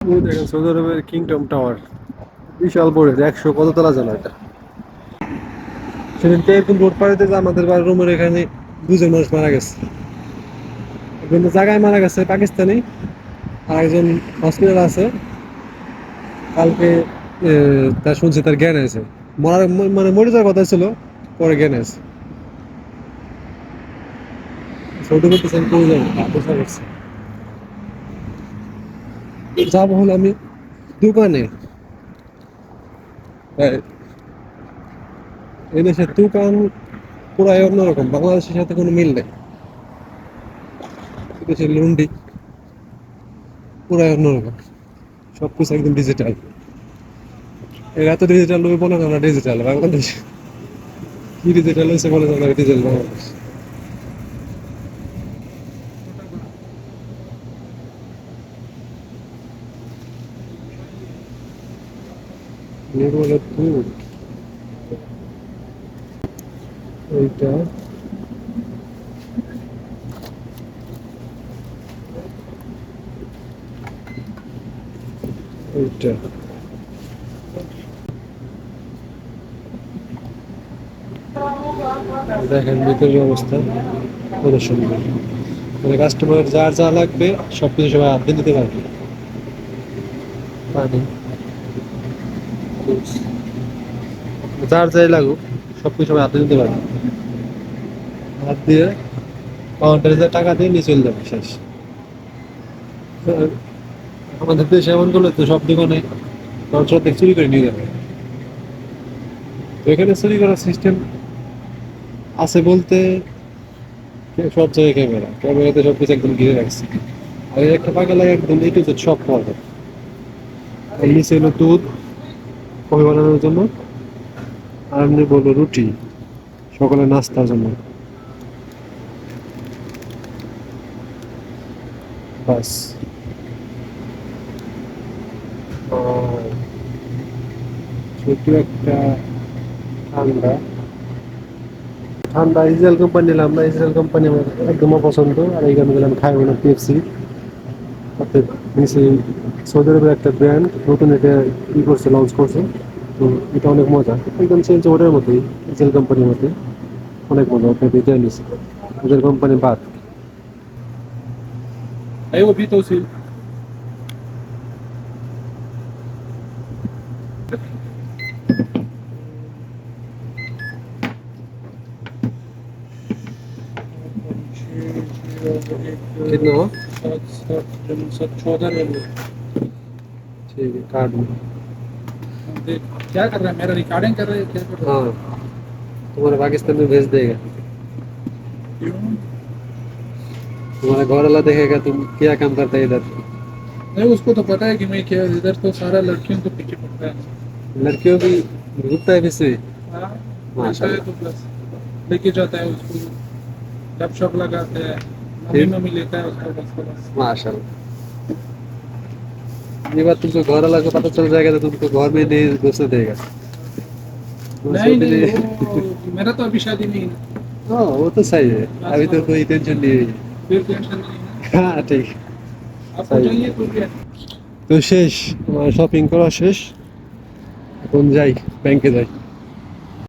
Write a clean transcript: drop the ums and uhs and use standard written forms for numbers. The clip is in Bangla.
ওই দেখেন সৌদি আরবের কিংডম টাওয়ার, বিশাল বড়, 100 কত তলা জানো এটা। সেদিনকে এরকম রোড পাড়িতে যে আমাদের বাড়ির রুমের এখানে দুজন মানুষ মারা গেছে। একজন তো জায়গায় মারা গেছে পাকিস্তানি, আর একজন হসপিটাল আছে। কালকে তার শুনছি তার জ্ঞান আছে, মরার মানে মরে যাওয়ার কথা ছিল, পরে জ্ঞান আছে। সৌদি করতেছেন কই যাবো বুঝতে পারছি। যাবো হলো আমি দোকানে। এই দেশের দোকান পুরাই অন্যরকম, বাংলাদেশের সাথে কোনো মিল নেই। এই দেশের লুন্ডি পুরাই অন্যরকম, সবকিছু একদম ডিজিটাল। এরা তো ডিজিটাল বলে না, ডিজিটাল বাংলাদেশ কি ডিজিটাল হয়েছে বলে না, ডিজিটাল বাংলাদেশ। নির্মলের দুধ, এইটা এইটা দেখেন ভিতরের অবস্থা কত সুন্দর। মানে কাস্টমার যার যা লাগবে সবকিছু সবাই হাত দিয়ে নিতে পারবে। পানি, juice, যার যাই লাগুক সবকিছু সবাই হাত দিয়ে নিতে পারবে। হাত দিয়ে কাউন্টারে যে টাকা দিয়ে নিয়ে চলে যাবে, শেষ। আমাদের দেশে এমন করলে তো সব দোকানে মানুষ অর্ধেক চুরি করে নিয়ে যাবে। তো এখানে চুরি করার সিস্টেম আছে বলতে, সব জায়গায় ক্যামেরা, ক্যামেরাতে সবকিছু একদম ঘিরে রাখছে। আর এই একটা পাকা লাগে একদম এটু জেড সব পাওয়া যায়। আর নিচে হলো দুধ কফি বানানোর জন্য, আর এমনি বললো রুটি সকালে নাস্তার জন্য, বাস। ছোট একটা ঠান্ডা, ঠান্ডা ইসরায়েল কোম্পানি নিলাম না, ইসরায়েল কোম্পানি আমার একদম অপছন্দ। আর এইখানে গেলাম খাই হলো পেপসি। অর্থাৎ নিচে সৌদি আরবের একটা ব্র্যান্ড নতুন এটা ই করছে, লঞ্চ করছে। তো এটা অনেক মজা, একদম চেঞ্জ ওটার মতোই, ইসরায়েল কোম্পানির মতোই, অনেক মজা। ওটা এটা নিচ্ছে ওদের কোম্পানি বাদ। ايوه في توصيل. कितना हुआ? 714। ठीक है, कार्ड में। क्या कर रहा है, मेरा रिकॉर्डिंग कर रहे हैं क्या कर रहा है? हाँ, तुम्हारे पाकिस्तान में भेज देगा। क्यों? तुम्हारा घर वाला देखेगा तुम क्या काम करता है इधर। नहीं, उसको तो पता है कि मैं क्या, इधर तो सारा लड़कियों को पीछे पड़ता है। लड़कियों की घूमता है फिर। हाँ, ऐसा है तो प्लस लेके जाता है उसको, गप शप लगाते हैं, मम्मी मम्मी लेता है उसको, बस। माशाल्लाह, ये बात तुमको घर वाला को पता चल जाएगा तो तुमको घर में नहीं घुसने देगा। नहीं नहीं, वो मेरा तो अभी शादी नहीं है। हाँ वो तो सही है, अभी तो कोई टेंशन नहीं है। फिर टेंशन नहीं है। हाँ ठीक, आपको चाहिए तो क्या। তো শেষ, আমার শপিং করা শেষ, এখন যাই ব্যাংকে যাই।